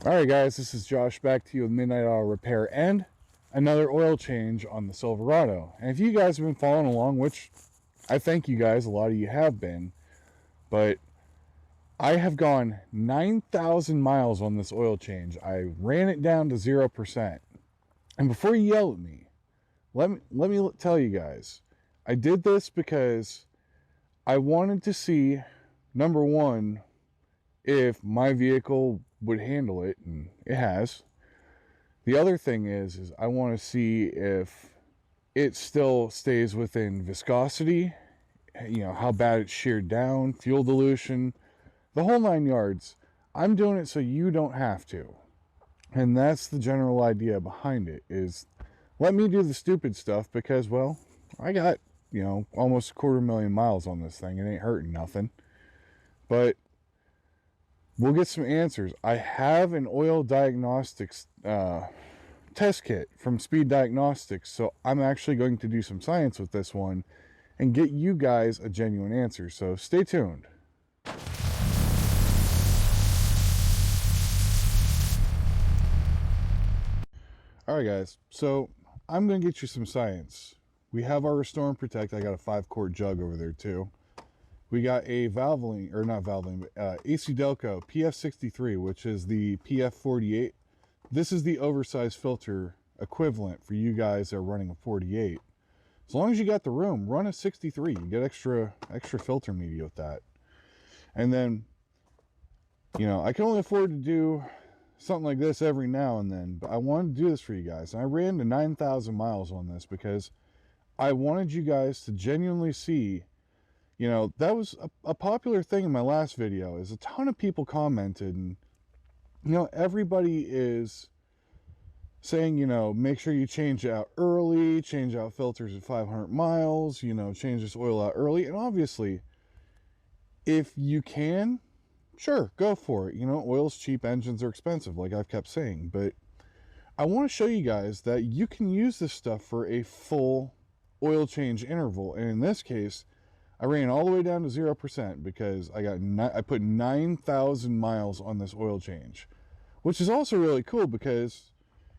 Alright guys, this is Josh back to you with Midnight Auto Repair and another oil change on the Silverado. And if you guys have been following along, which I thank you guys, a lot of you have been, but I have gone 9,000 miles on this oil change. I ran it down to 0%. And before you yell at me, let me tell you guys, I did this because I wanted to see, number one, if my vehicle would handle it, and it has. The other thing is I want to see if it still stays within viscosity, how bad it's sheared down, fuel dilution, the whole 9 yards. I'm doing it so you don't have to. And that's the general idea behind it, is let me do the stupid stuff because, well, I got, almost 250,000 miles on this thing. It ain't hurting nothing. But we'll get some answers. I have an oil diagnostics test kit from Speed Diagnostics, so I'm actually going to do some science with this one and get you guys a genuine answer. So stay tuned. Alright guys, so I'm going to get you some science. We have our Restore and Protect. I got a 5-quart jug over there too. We got a Valvoline, or not Valvoline, but AC Delco PF63, which is the PF48. This is the oversized filter equivalent for you guys that are running a 48. As long as you got the room, run a 63. You get extra filter media with that. And then, I can only afford to do something like this every now and then, but I wanted to do this for you guys. And I ran to 9,000 miles on this because I wanted you guys to genuinely see. That was a popular thing in my last video, is a ton of people commented, and everybody is saying, make sure you change out early, change out filters at 500 miles, change this oil out early. And obviously, if you can, sure, go for it. Oil's cheap, engines are expensive, like I've kept saying. But I want to show you guys that you can use this stuff for a full oil change interval. And in this case, I ran all the way down to 0% because I put 9,000 miles on this oil change, which is also really cool because,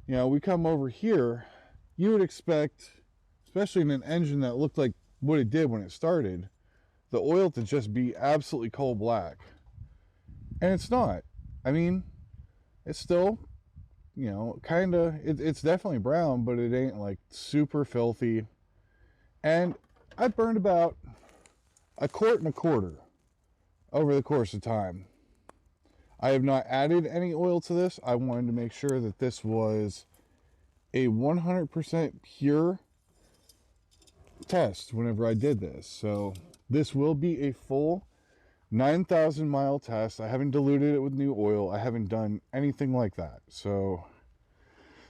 we come over here, you would expect, especially in an engine that looked like what it did when it started, the oil to just be absolutely coal black. And it's not. I mean, it's still, it's definitely brown, but it ain't like super filthy. And I burned about 1.25 quarts over the course of time. I have not added any oil to this. I wanted to make sure that this was a 100% pure test whenever I did this. So this will be a full 9,000 mile test. I haven't diluted it with new oil. I haven't done anything like that. So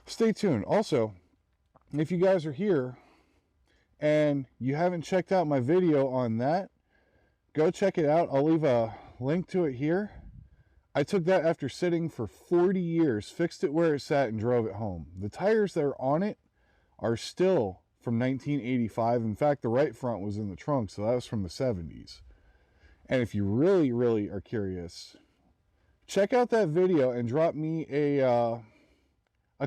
stay tuned. Also, if you guys are here and you haven't checked out my video on that, go check it out. I'll leave a link to it here. I took that after sitting for 40 years, fixed it where it sat, and drove it home. The tires that are on it are still from 1985. In fact, the right front was in the trunk, so that was from the 70s. And if you really, really are curious, check out that video and drop me a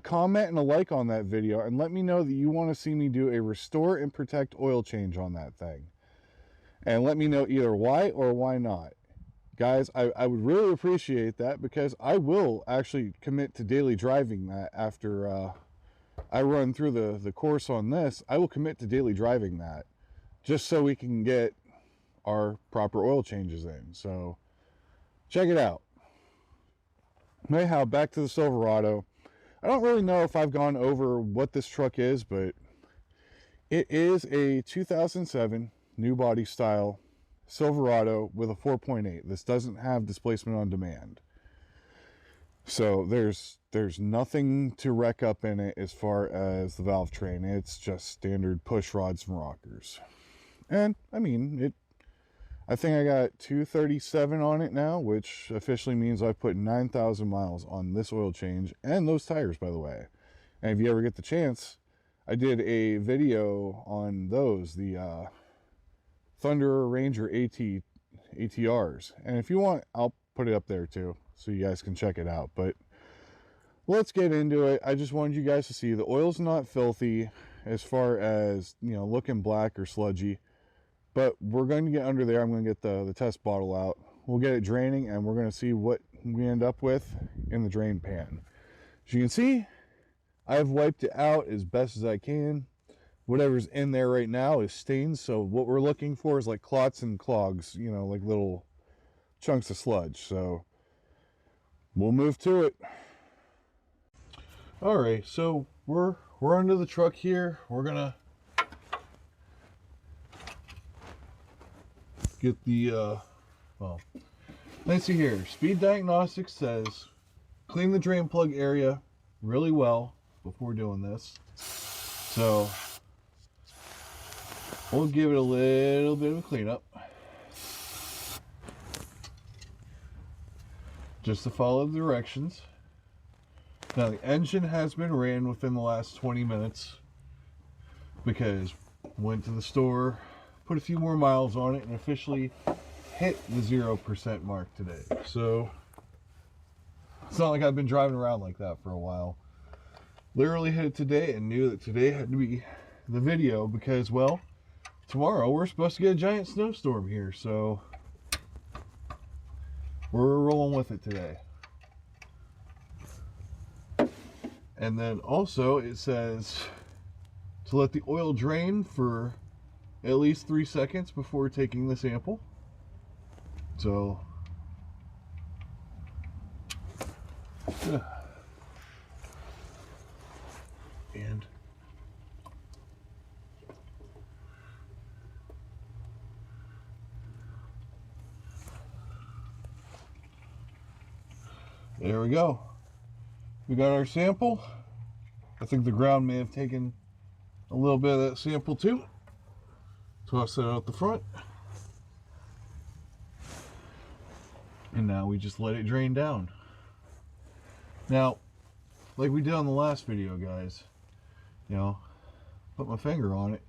comment and a like on that video, and let me know that you want to see me do a Restore and Protect oil change on that thing. And let me know either why or why not. Guys, I would really appreciate that, because I will actually commit to daily driving that after I run through the course on this. I will commit to daily driving that just so we can get our proper oil changes in. So check it out. Anyhow, back to the Silverado. I don't really know if I've gone over what this truck is, but it is a 2007 new body style Silverado with a 4.8. This doesn't have displacement on demand. So there's nothing to wreck up in it as far as the valve train. It's just standard push rods and rockers. And I mean, I think I got 237 on it now, which officially means I've put 9,000 miles on this oil change and those tires, by the way. And if you ever get the chance, I did a video on those, the Thunder Ranger ATRs. And if you want, I'll put it up there too, so you guys can check it out. But let's get into it. I just wanted you guys to see the oil's not filthy as far as, you know, looking black or sludgy. But we're going to get under there. I'm going to get the test bottle out. We'll get it draining, and we're going to see what we end up with in the drain pan. As you can see, I've wiped it out as best as I can. Whatever's in there right now is stains, so what we're looking for is like clots and clogs, you know, like little chunks of sludge. So we'll move to it. All right, so we're under the truck here. We're gonna get the well, let's see here. Speed Diagnostics says clean the drain plug area really well before doing this. So we'll give it a little bit of a cleanup. Just to follow the directions. Now the engine has been ran within the last 20 minutes because went to the store, put a few more miles on it, and officially hit the 0% mark today. So it's not like I've been driving around like that for a while. Literally hit it today and knew that today had to be the video because, well, tomorrow we're supposed to get a giant snowstorm here, so we're rolling with it today. And then also it says to let the oil drain for at least 3 seconds before taking the sample. So yeah. And there we go. We got our sample. I think the ground may have taken a little bit of that sample too. Toss that out the front. And now we just let it drain down. Now, like we did on the last video, guys, you know, put my finger on it.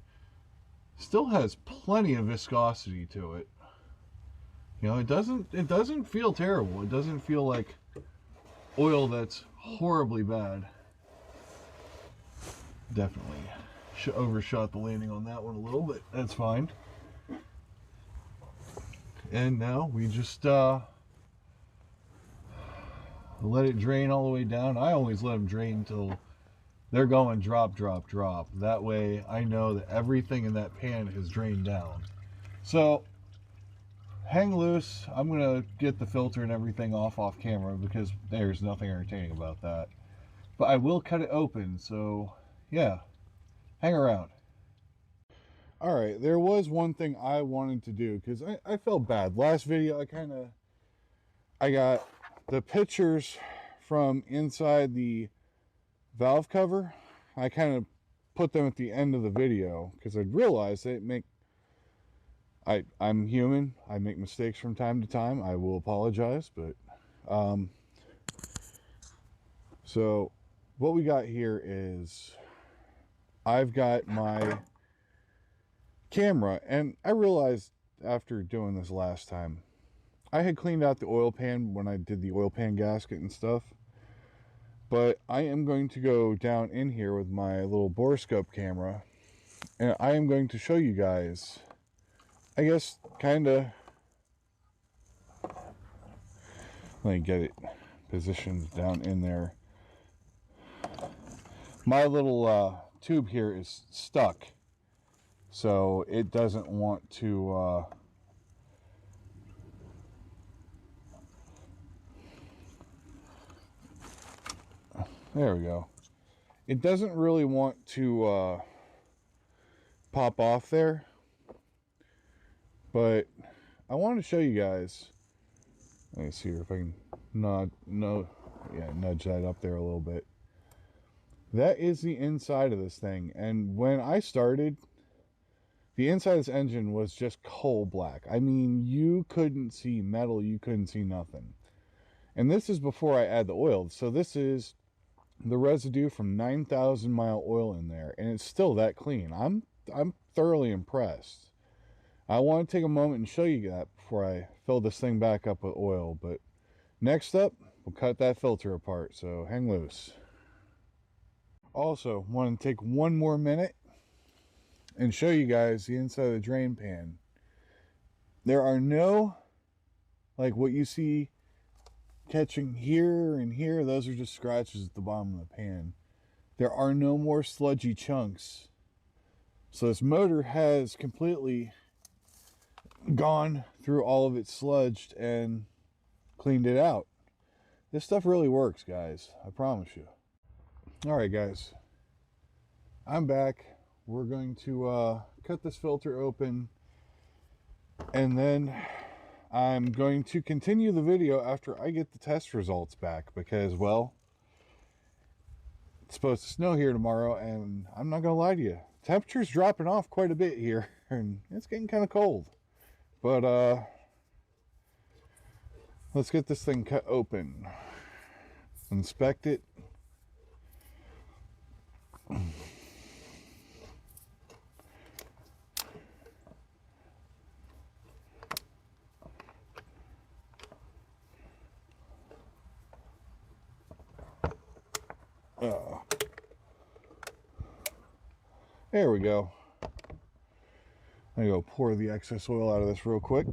Still has plenty of viscosity to it. You know, it doesn't feel terrible. It doesn't feel like oil that's horribly bad. Definitely overshot the landing on that one a little bit. That's fine. And now we just let it drain all the way down. I always let them drain till they're going drop, drop, drop. That way I know that everything in that pan has drained down. So hang loose. I'm going to get the filter and everything off camera because there's nothing entertaining about that. But I will cut it open, so yeah, hang around. All right, there was one thing I wanted to do because I felt bad. Last video, I got the pictures from inside the valve cover. I kind of put them at the end of the video because I realized I'm human. I make mistakes from time to time. I will apologize, but so what we got here is I've got my camera, and I realized after doing this last time, I had cleaned out the oil pan when I did the oil pan gasket and stuff, but I am going to go down in here with my little borescope camera, and I am going to show you guys, I guess, kind of, let me get it positioned down in there. My little tube here is stuck, so it doesn't want to there we go. It doesn't really want to pop off there, but I wanted to show you guys. Let me see here if I can nudge that up there a little bit. That is the inside of this thing, and when I started, the inside of this engine was just coal black. I mean, you couldn't see metal, you couldn't see nothing. And this is before I add the oil, so this is the residue from 9,000 mile oil in there, and it's still that clean. I'm thoroughly impressed. I want to take a moment and show you that before I fill this thing back up with oil. But next up, we'll cut that filter apart, so hang loose. Also, want to take one more minute and show you guys the inside of the drain pan. There are no, like what you see catching here and here, those are just scratches at the bottom of the pan. There are no more sludgy chunks. So this motor has completely gone through all of it sludged and cleaned it out. This stuff really works, guys. I promise you. Alright, guys. I'm back. We're going to cut this filter open, and then I'm going to continue the video after I get the test results back, because, well, it's supposed to snow here tomorrow, and I'm not going to lie to you. Temperature's dropping off quite a bit here, and it's getting kind of cold. But, let's get this thing cut open. Inspect it. There we go. I'm gonna go pour the excess oil out of this real quick.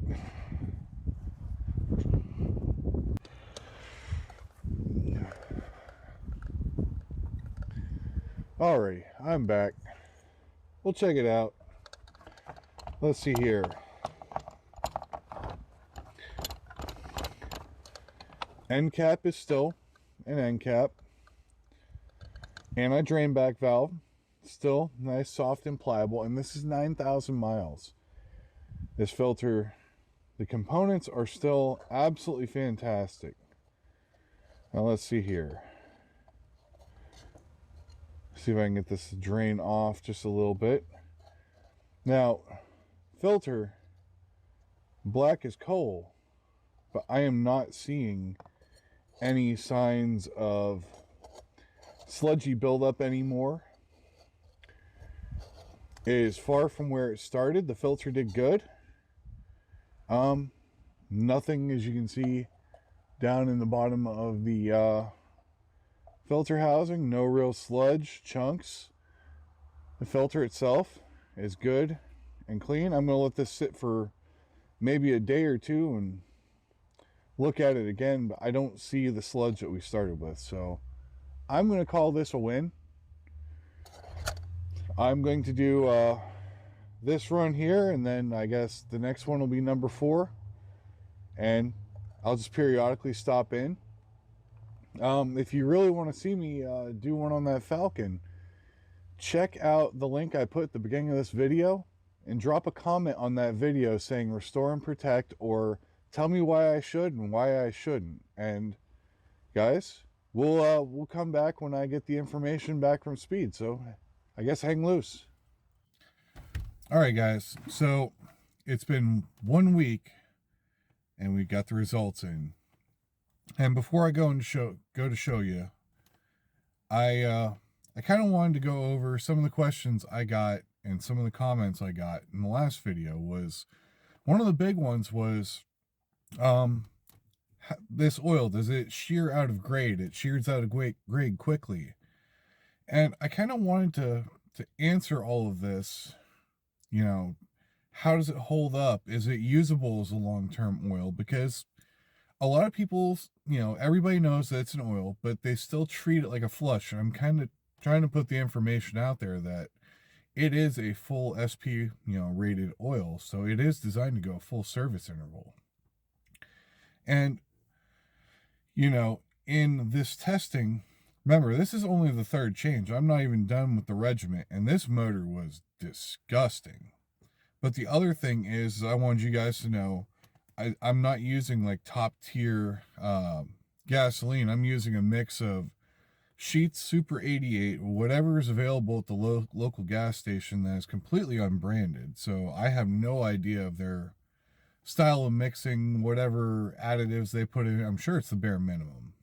Alrighty, I'm back. We'll check it out. Let's see here. End cap is still an end cap. Anti-drain back valve, still nice, soft, and pliable. And this is 9,000 miles. This filter, the components are still absolutely fantastic. Now let's see here. See if I can get this drain off just a little bit. Now, filter, black as coal, but I am not seeing any signs of sludgy buildup anymore. It is far from where it started. The filter did good. Nothing, as you can see, down in the bottom of the filter housing. No real sludge chunks. The filter itself is good and clean. I'm going to let this sit for maybe a day or two and look at it again, but I don't see the sludge that we started with, so I'm going to call this a win. I'm going to do this run here, and then I guess the next one will be number 4, and I'll just periodically stop in. If you really want to see me do one on that Falcon, check out the link I put at the beginning of this video and drop a comment on that video saying restore and protect, or tell me why I should and why I shouldn't. And guys, we'll come back when I get the information back from Speed. So I guess hang loose. All right, guys. So it's been 1 week and we got the results in. And before I go to show you, I kind of wanted to go over some of the questions I got and some of the comments I got in the last video. Was one of the big ones was, this oil, does it shear out of grade? It shears out of grade quickly. And I kind of wanted to answer all of this. You know, how does it hold up? Is it usable as a long-term oil? Because a lot of people, you know, everybody knows that it's an oil, but they still treat it like a flush. And I'm kind of trying to put the information out there that it is a full SP, rated oil. So it is designed to go a full service interval. And, in this testing, remember, this is only the 3rd change. I'm not even done with the regiment. And this motor was disgusting. But the other thing is, I wanted you guys to know, I'm not using like top tier gasoline. I'm using a mix of Sheets Super 88, whatever is available at the local gas station that is completely unbranded. So I have no idea of their style of mixing, whatever additives they put in. I'm sure it's the bare minimum.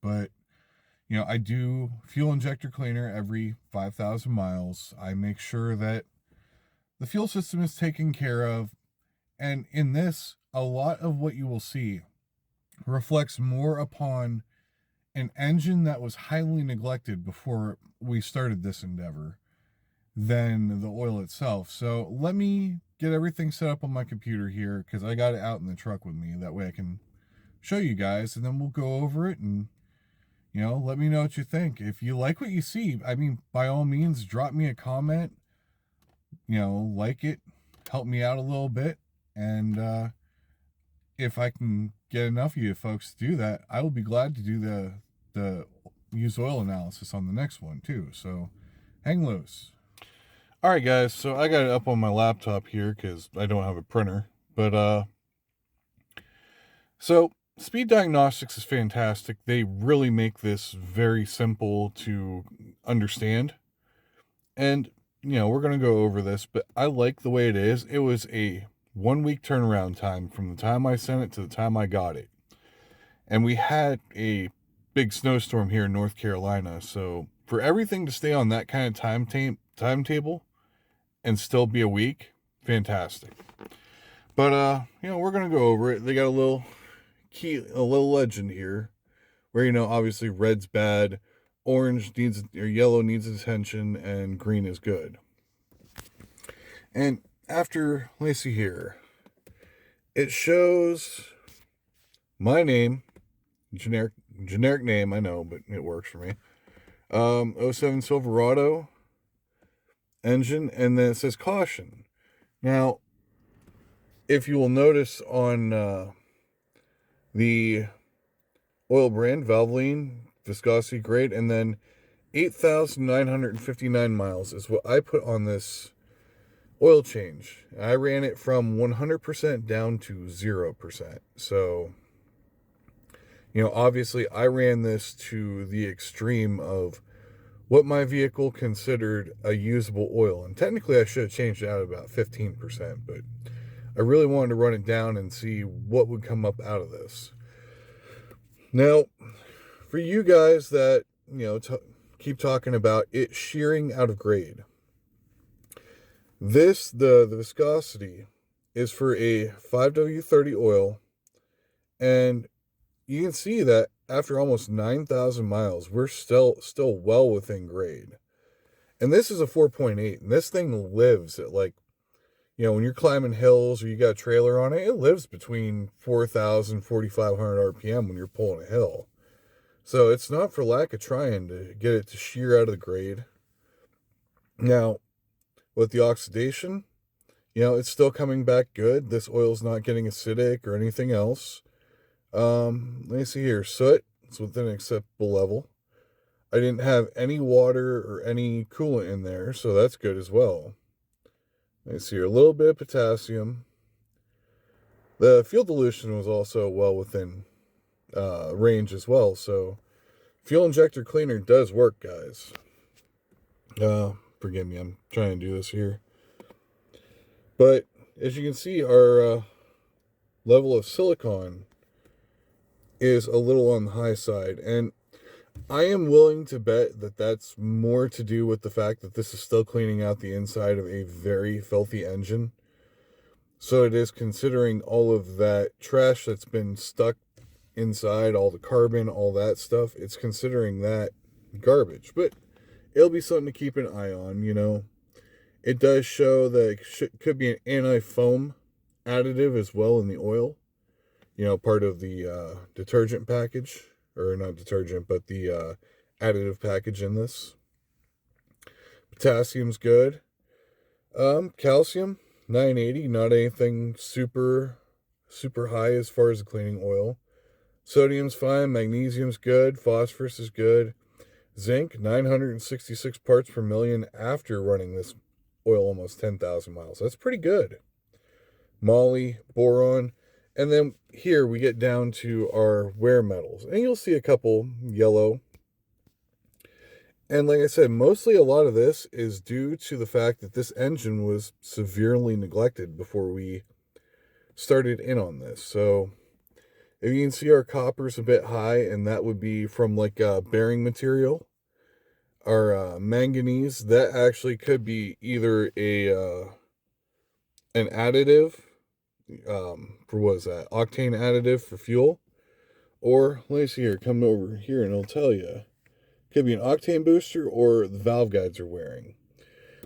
But, I do fuel injector cleaner every 5,000 miles. I make sure that the fuel system is taken care of. And in this, a lot of what you will see reflects more upon an engine that was highly neglected before we started this endeavor than the oil itself. So let me get everything set up on my computer here, because I got it out in the truck with me. That way I can show you guys, and then we'll go over it, and let me know what you think. If you like what you see, I mean, by all means, drop me a comment, like it, help me out a little bit. And if I can get enough of you folks to do that, I will be glad to do the used oil analysis on the next one too. So hang loose. All right, guys. So I got it up on my laptop here because I don't have a printer. But so Speed Diagnostics is fantastic. They really make this very simple to understand. And, we're going to go over this, but I like the way it is. It was a 1 week turnaround time from the time I sent it to the time I got it. And we had a big snowstorm here in North Carolina. So for everything to stay on that kind of timetable and still be a week, fantastic. But, we're going to go over it. They got a little legend here where, obviously red's bad, orange needs, or yellow needs attention, and green is good. And after, let me see here, it shows my name, generic name, I know, but it works for me. 07 Silverado engine, and then it says caution. Now, if you will notice on the oil brand, Valvoline, viscosity grade, and then 8,959 miles is what I put on this oil change. I ran it from 100% down to 0%. So, obviously I ran this to the extreme of what my vehicle considered a usable oil. And technically I should have changed it out about 15%, but I really wanted to run it down and see what would come up out of this. Now, for you guys that, keep talking about it shearing out of grade, the viscosity is for a 5W30 oil, and you can see that after almost 9,000 miles, we're still well within grade. And this is a 4.8, and this thing lives at when you're climbing hills or you got a trailer on it, it lives between 4,000, 4,500 RPM when you're pulling a hill. So it's not for lack of trying to get it to shear out of the grade. Now, with the oxidation, it's still coming back good. This oil's not getting acidic or anything else. Let me see here. Soot, it's within an acceptable level. I didn't have any water or any coolant in there, so that's good as well. Let me see here. A little bit of potassium. The fuel dilution was also well within range as well. So fuel injector cleaner does work, guys. Forgive me, I'm trying to do this here. But as you can see, our level of silicon is a little on the high side. And I am willing to bet that that's more to do with the fact that this is still cleaning out the inside of a very filthy engine. So it is considering all of that trash that's been stuck inside, all the carbon, all that stuff. It's considering that garbage. But it'll be something to keep an eye on, It does show that it could be an anti-foam additive as well in the oil. Part of the detergent package. Or not detergent, but the additive package in this. Potassium's good. Calcium, 980, not anything super high as far as the cleaning oil. Sodium's fine, magnesium's good, phosphorus is good. Zinc, 966 parts per million after running this oil almost 10,000 miles. That's pretty good. Moly, boron, and then here we get down to our wear metals. And you'll see a couple yellow. And like I said, mostly a lot of this is due to the fact that this engine was severely neglected before we started in on this. So if you can see, our copper's a bit high, and that would be from bearing material. Our manganese, that actually could be either an additive, for what is that, octane additive for fuel, Or, let me see here, come over here and it'll tell you. Could be an octane booster or the valve guides are wearing.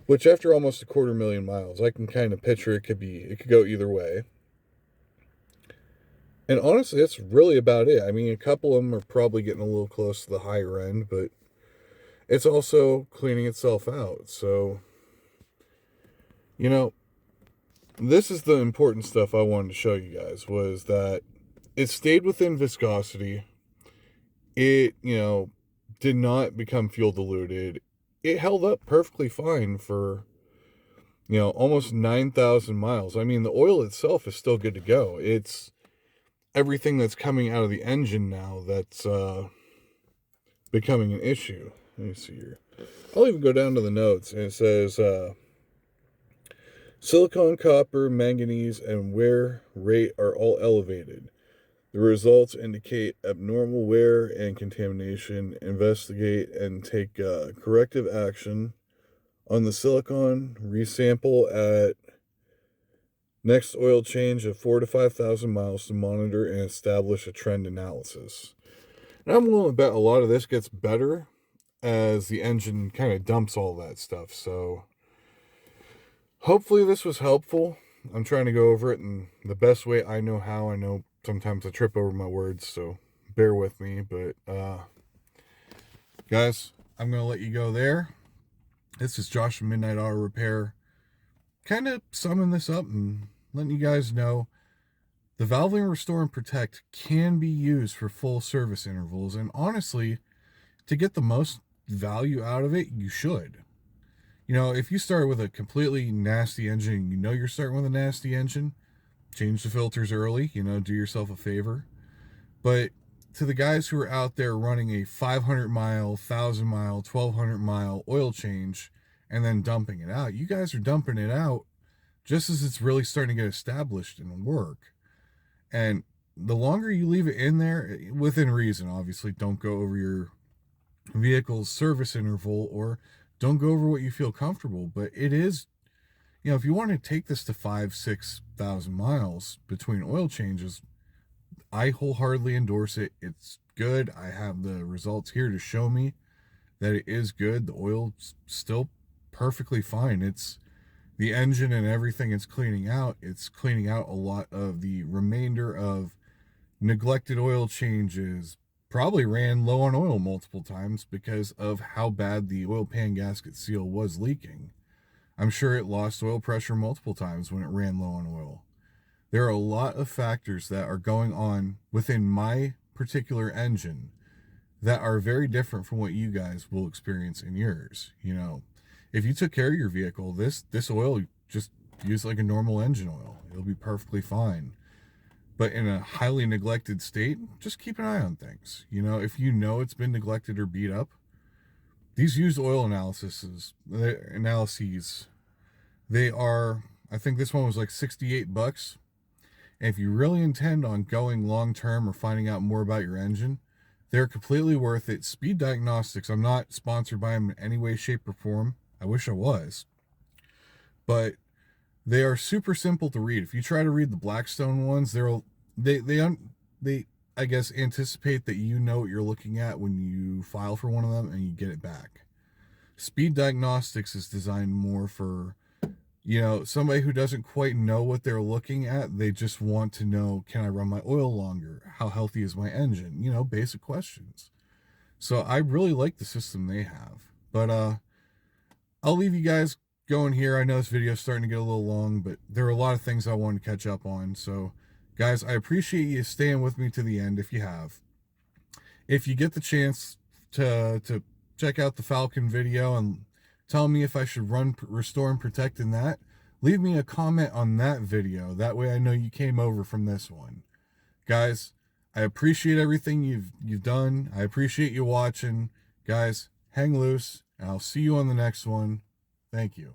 Which after almost 250,000 miles, I can kind of picture it could go either way. And honestly, that's really about it. I mean, a couple of them are probably getting a little close to the higher end, but it's also cleaning itself out. So, this is the important stuff I wanted to show you guys, was that it stayed within viscosity. It, did not become fuel diluted. It held up perfectly fine for, almost 9,000 miles. I mean, the oil itself is still good to go. It's everything that's coming out of the engine now that's becoming an issue. Let me see here. I'll even go down to the notes, and it says silicon, copper, manganese, and wear rate are all elevated. The results indicate abnormal wear and contamination. Investigate and take corrective action on the silicon. Resample at next oil change of 4,000 to 5,000 miles to monitor and establish a trend analysis. And I'm willing to bet a lot of this gets better as the engine kind of dumps all that stuff. So hopefully this was helpful. I'm trying to go over it in the best way I know how. I know sometimes I trip over my words, so bear with me. But guys, I'm going to let you go there. This is Josh from Midnight Auto Repair. Kind of summing this up and letting you guys know the Valvoline Restore and Protect can be used for full service intervals. And honestly, to get the most value out of it, you should. If you start with a completely nasty engine, you're starting with a nasty engine, change the filters early, do yourself a favor. But to the guys who are out there running a 500 mile, 1,000 mile, 1,200 mile oil change and then dumping it out, you guys are dumping it out just as it's really starting to get established and work. And the longer you leave it in there, within reason, obviously, don't go over your vehicle's service interval or don't go over what you feel comfortable. But it is, if you want to take this to 5,000, 6,000 miles between oil changes, I wholeheartedly endorse it. It's good. I have the results here to show me that it is good. The oil's still perfectly fine. It's the engine and everything it's cleaning out. It's cleaning out a lot of the remainder of neglected oil changes. Probably ran low on oil multiple times because of how bad the oil pan gasket seal was leaking. I'm sure it lost oil pressure multiple times when it ran low on oil. There are a lot of factors that are going on within my particular engine that are very different from what you guys will experience in yours. If you took care of your vehicle, this oil, just use like a normal engine oil. It'll be perfectly fine. But in a highly neglected state, just keep an eye on things. If it's been neglected or beat up, these used oil analyses, they are, I think this one was like $68. And if you really intend on going long-term or finding out more about your engine, they're completely worth it. Speed Diagnostics, I'm not sponsored by them in any way, shape, or form. I wish I was. But they are super simple to read. If you try to read the Blackstone ones, they I guess anticipate that you know what you're looking at when you file for one of them and you get it back. Speed Diagnostics is designed more for, somebody who doesn't quite know what they're looking at. They just want to know, can I run my oil longer? How healthy is my engine? Basic questions. So I really like the system they have. But I'll leave you guys going here. I know this video is starting to get a little long, but there are a lot of things I wanted to catch up on. So, guys, I appreciate you staying with me to the end if you have. If you get the chance to check out the Falcon video and tell me if I should run Restore and Protect in that, leave me a comment on that video. That way I know you came over from this one. Guys, I appreciate everything you've done. I appreciate you watching. Guys, hang loose, and I'll see you on the next one. Thank you.